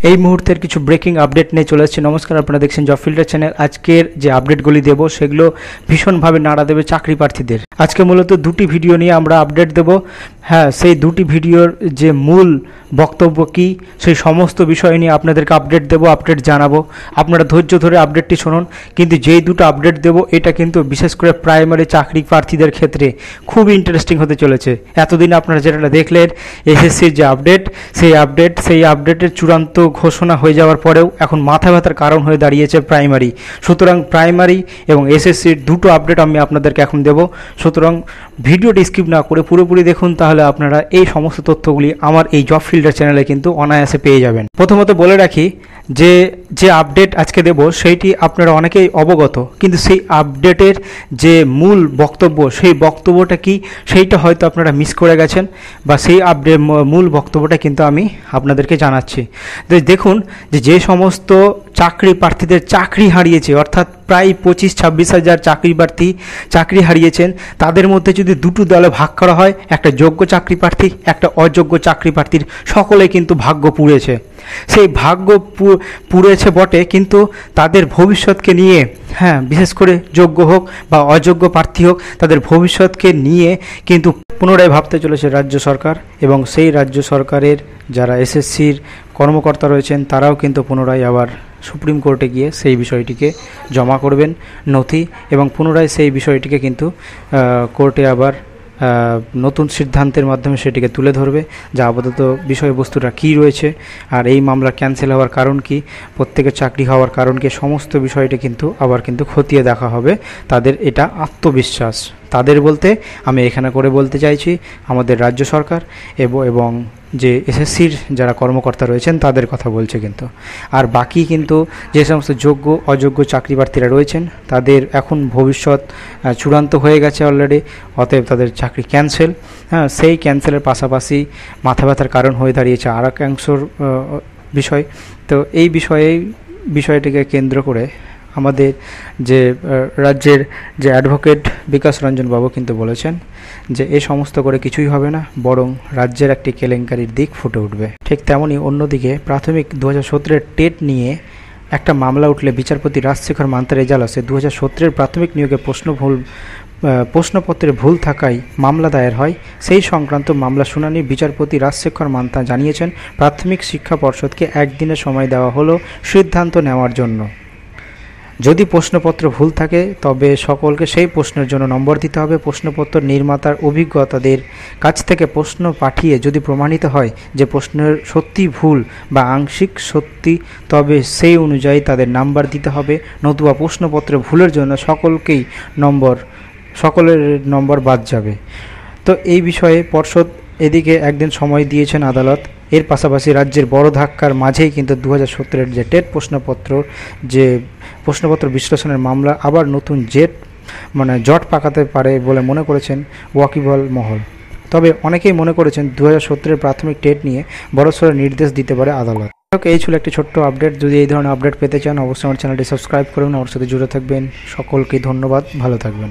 এই মুহূর্তের কিছু ব্রেকিং আপডেট নিয়ে চলে এসেছি। নমস্কার, আপনারা দেখছেন জব ফিল্টার চ্যানেল। আজকের যে আপডেটগুলি দেব সেগুলো ভীষণভাবে নাড়া দেবে চাকরি প্রার্থীদের। আজকে মূলত দুটি ভিডিও নিয়ে আমরা আপডেট দেব। হ্যাঁ, সেই দুটি ভিডিওর যে মূল বক্তব্য কী সেই সমস্ত বিষয় নিয়ে আপনাদেরকে আপডেট দেব, আপডেট জানাবো। আপনারা ধৈর্য ধরে আপডেটটি শুনুন। কিন্তু যেই দুটো আপডেট দেব এটা কিন্তু বিশেষ করে প্রাইমারি চাকরি প্রার্থীদের ক্ষেত্রে খুব ইন্টারেস্টিং হতে চলেছে। এতদিন আপনারা যেটা দেখলেন এসএসসির যে আপডেট, সেই আপডেটের চূড়ান্ত ঘোষণা হয়ে যাওয়ার পরেও এখন মাথা ব্যথার কারণ হয়ে দাঁড়িয়েছে প্রাইমারি। সুতরাং প্রাইমারি এবং এসএসসির দুটো আপডেট আমি আপনাদেরকে এখন দেব। সুতরাং ভিডিওটি স্কিপ না করে পুরোপুরি দেখুন, তাহলে আপনারা এই সমস্ত তথ্যগুলি আমার এই জব ফিল্টার চ্যানেলে কিন্তু অনায়াসে পেয়ে যাবেন। প্রথমত বলে রাখি যে আপডেট আজকে দেব সেইটি আপনারা অনেকেই অবগত, কিন্তু সেই আপডেটের যে মূল বক্তব্য সেই বক্তব্যটা কি সেইটা হয়তো আপনারা মিস করে গেছেন, বা সেই মূল বক্তব্যটা কিন্তু আমি আপনাদেরকে জানাচ্ছি। দেখুন যে সমস্ত চাকরি প্রার্থীদের চাকরি হারিয়েছে, অর্থাৎ প্রায় 25-26 হাজার চাকরি প্রার্থী চাকরি হারিয়েছেন, তাদের মধ্যে যদি দুটো দলে ভাগ করা হয়, একটা যোগ্য চাকরি প্রার্থী, একটা অযোগ্য চাকরি প্রার্থীর, সকলে কিন্তু ভাগ্য পুড়েছে। সেই ভাগ্য পুড়েছে বটে, কিন্তু তাদের ভবিষ্যৎকে নিয়ে, হ্যাঁ, বিশেষ করে যোগ্য হোক বা অযোগ্য প্রার্থী হোক, তাদের ভবিষ্যৎকে নিয়ে কিন্তু পুনরায় ভাবতে চলেছে রাজ্য সরকার। এবং সেই রাজ্য সরকারের যারা এসএসসির কর্মকর্তা রয়েছেন তারাও কিন্তু পুনরায় আবার সুপ্রিম কোর্টে গিয়ে সেই বিষয়টিকে জমা করবেন নথি, এবং পুনরায় সেই বিষয়টিকে কিন্তু কোর্টে আবার নতুন সিদ্ধান্তের মাধ্যমে সেটিকে তুলে ধরবে, যা আপাতত বিষয়বস্তুটা কী রয়েছে আর এই মামলা ক্যান্সেল হওয়ার কারণ কি, প্রত্যেকের চাকরি হওয়ার কারণ কি, সমস্ত বিষয়টি কিন্তু আবার কিন্তু খতিয়ে দেখা হবে। তাদের এটা আত্মবিশ্বাস, তাদের বলতে আমি এখানে করে বলতে চাইছি আমাদের রাজ্য সরকার এবং যে এসএসসির যারা কর্মকর্তা রয়েছেন তাদের কথা বলছে কিন্তু। আর বাকি কিন্তু যে সমস্ত যোগ্য অযোগ্য চাকরি প্রার্থীরা রয়েছেন তাদের এখন ভবিষ্যৎ চূড়ান্ত হয়ে গেছে অলরেডি, অতএব তাদের চাকরি ক্যান্সেল। হ্যাঁ, সেই ক্যান্সেলের পাশাপাশি মাথা ব্যথার কারণ হয়ে দাঁড়িয়েছে আর এক অংশের বিষয়। তো এই বিষয়টিকে কেন্দ্র করে আমাদের যে রাজ্যের যে অ্যাডভোকেট বিকাশ রঞ্জন বাবু কিন্তু বলেছেন যে এই সমস্ত করে কিছুই হবে না, বরং রাজ্যের একটি কেলেঙ্কারির দিক ফুটে উঠবে। ঠিক তেমনই অন্যদিকে প্রাথমিক 2017 টেট নিয়ে একটা মামলা উঠলে বিচারপতি রাজশেখর মান্তার এজালাসে 2017 প্রাথমিক নিয়োগে প্রশ্নপত্রে ভুল থাকায় মামলা দায়ের হয়। সেই সংক্রান্ত মামলা শুনানি বিচারপতি রাজশেখর মান্তা জানিয়েছেন প্রাথমিক শিক্ষা পর্ষদকে একদিনের সময় দেওয়া হলো সিদ্ধান্ত নেওয়ার জন্য। যদি প্রশ্নপত্র ভুল থাকে তবে সকলকে সেই প্রশ্নের জন্য নম্বর দিতে হবে। প্রশ্নপত্র নির্মাতার অভিজ্ঞতাদের কাছ থেকে প্রশ্ন পাঠিয়ে যদি প্রমাণিত হয় যে প্রশ্নের সত্যি ভুল বা আংশিক সত্যি, তবে সেই অনুযায়ী তাদের নাম্বার দিতে হবে। নতুবা প্রশ্নপত্রে ভুলের জন্য সকলের নম্বর বাদ যাবে। তো এই বিষয়ে পর্ষদ এদিকে একদিন সময় দিয়েছেন আদালত। এর পাশাপাশি রাজ্যের বড় ধাক্কার মাঝেই কিন্তু 2017 যে টেট প্রশ্নপত্র বিশ্লেষণের মামলা আবার নতুন জট পাকাতে পারে বলে মনে করেছেন ওয়াকিবহাল মহল। তবে অনেকেই মনে করেছেন 2017 প্রাথমিক টেট নিয়ে বড়সড় নির্দেশ দিতে পারে আদালত। এই ছিল একটি ছোট্ট আপডেট। যদি এই ধরনের আপডেট পেতে চান অবশ্যই আমার চ্যানেলটি সাবস্ক্রাইব করুন, আমার সাথে জুড়ে থাকবেন। সকলকে ধন্যবাদ, ভালো থাকবেন।